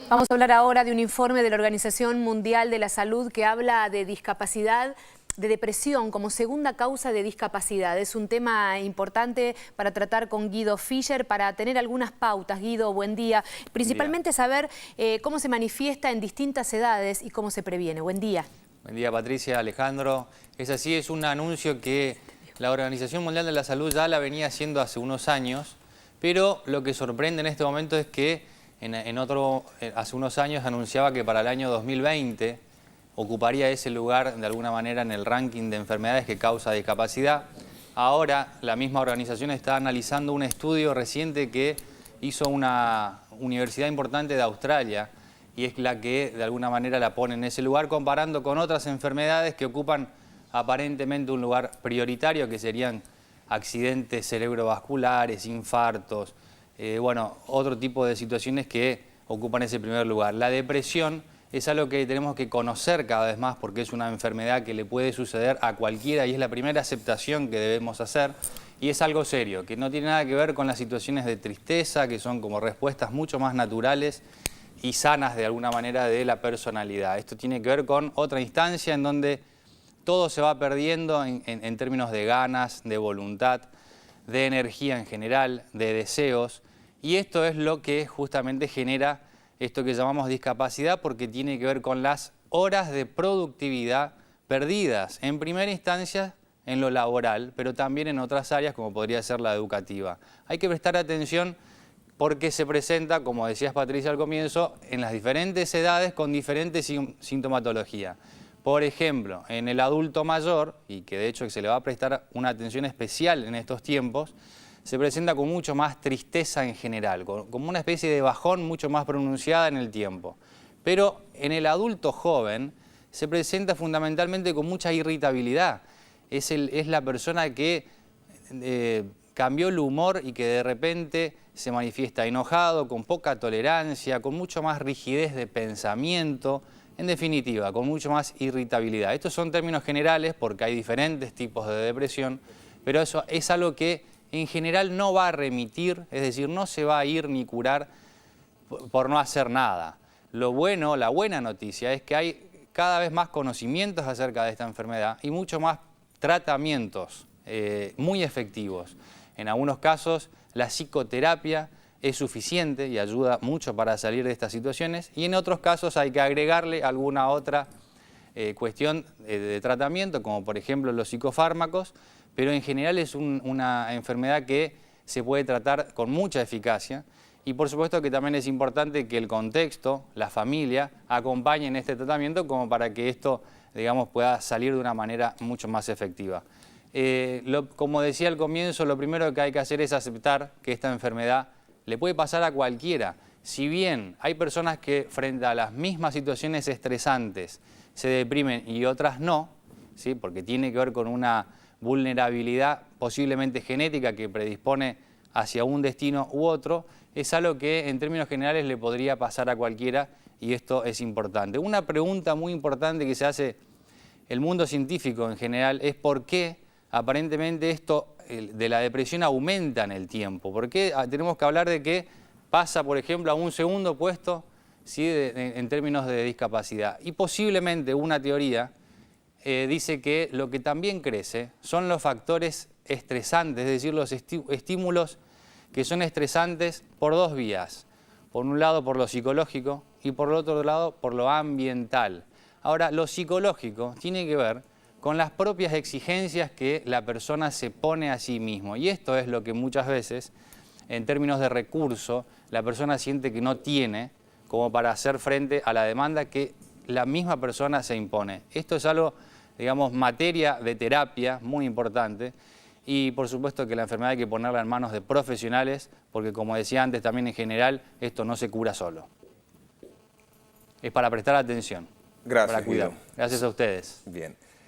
Vamos a hablar ahora de un informe de la Organización Mundial de la Salud que habla de discapacidad, de depresión como segunda causa de discapacidad. Es un tema importante para tratar con Guido Fischer, para tener algunas pautas. Guido, buen día. Principalmente saber cómo se manifiesta en distintas edades y cómo se previene. Buen día. Buen día, Patricia, Alejandro. Es así, es un anuncio que la Organización Mundial de la Salud ya la venía haciendo hace unos años, pero lo que sorprende en este momento es que hace unos años anunciaba que para el año 2020 ocuparía ese lugar de alguna manera en el ranking de enfermedades que causa discapacidad. Ahora la misma organización está analizando un estudio reciente que hizo una universidad importante de Australia y es la que de alguna manera la pone en ese lugar comparando con otras enfermedades que ocupan aparentemente un lugar prioritario, que serían accidentes cerebrovasculares, infartos, otro tipo de situaciones que ocupan ese primer lugar. La depresión es algo que tenemos que conocer cada vez más porque es una enfermedad que le puede suceder a cualquiera y es la primera aceptación que debemos hacer. Y es algo serio, que no tiene nada que ver con las situaciones de tristeza, que son como respuestas mucho más naturales y sanas de alguna manera de la personalidad. Esto tiene que ver con otra instancia en donde todo se va perdiendo en términos de ganas, de voluntad, de energía en general, de deseos. Y esto es lo que justamente genera esto que llamamos discapacidad, porque tiene que ver con las horas de productividad perdidas, en primera instancia en lo laboral, pero también en otras áreas como podría ser la educativa. Hay que prestar atención porque se presenta, como decías Patricia al comienzo, en las diferentes edades con diferentes sintomatología. Por ejemplo, en el adulto mayor, y que de hecho se le va a prestar una atención especial en estos tiempos, se presenta con mucho más tristeza en general, como una especie de bajón mucho más pronunciada en el tiempo. Pero en el adulto joven se presenta fundamentalmente con mucha irritabilidad. Es la persona que cambió el humor y que de repente se manifiesta enojado, con poca tolerancia, con mucho más rigidez de pensamiento, en definitiva, con mucho más irritabilidad. Estos son términos generales porque hay diferentes tipos de depresión, pero eso es algo que en general no va a remitir, es decir, no se va a ir ni curar por no hacer nada. La buena noticia es que hay cada vez más conocimientos acerca de esta enfermedad y mucho más tratamientos muy efectivos. En algunos casos la psicoterapia es suficiente y ayuda mucho para salir de estas situaciones y en otros casos hay que agregarle alguna otra cuestión de tratamiento, como por ejemplo los psicofármacos, pero en general es una enfermedad que se puede tratar con mucha eficacia y por supuesto que también es importante que el contexto, la familia, acompañen este tratamiento como para que esto, digamos, pueda salir de una manera mucho más efectiva. Como decía al comienzo, lo primero que hay que hacer es aceptar que esta enfermedad le puede pasar a cualquiera. Si bien hay personas que frente a las mismas situaciones estresantes se deprimen y otras no, ¿sí? Porque tiene que ver con una vulnerabilidad posiblemente genética que predispone hacia un destino u otro, es algo que en términos generales le podría pasar a cualquiera y esto es importante. Una pregunta muy importante que se hace el mundo científico en general es por qué aparentemente esto de la depresión aumenta en el tiempo. ¿Por qué tenemos que hablar de que pasa, por ejemplo, a un segundo puesto, ¿sí? en términos de discapacidad? Y posiblemente una teoría dice que lo que también crece son los factores estresantes, es decir, los estímulos que son estresantes por dos vías. Por un lado por lo psicológico y por el otro lado por lo ambiental. Ahora, lo psicológico tiene que ver con las propias exigencias que la persona se pone a sí mismo. Y esto es lo que muchas veces, en términos de recurso, la persona siente que no tiene como para hacer frente a la demanda que la misma persona se impone. Esto es algo, digamos, materia de terapia muy importante y por supuesto que la enfermedad hay que ponerla en manos de profesionales porque, como decía antes, también en general esto no se cura solo. Es para prestar atención, Gracias, para cuidar. Guido. Gracias a ustedes. Bien.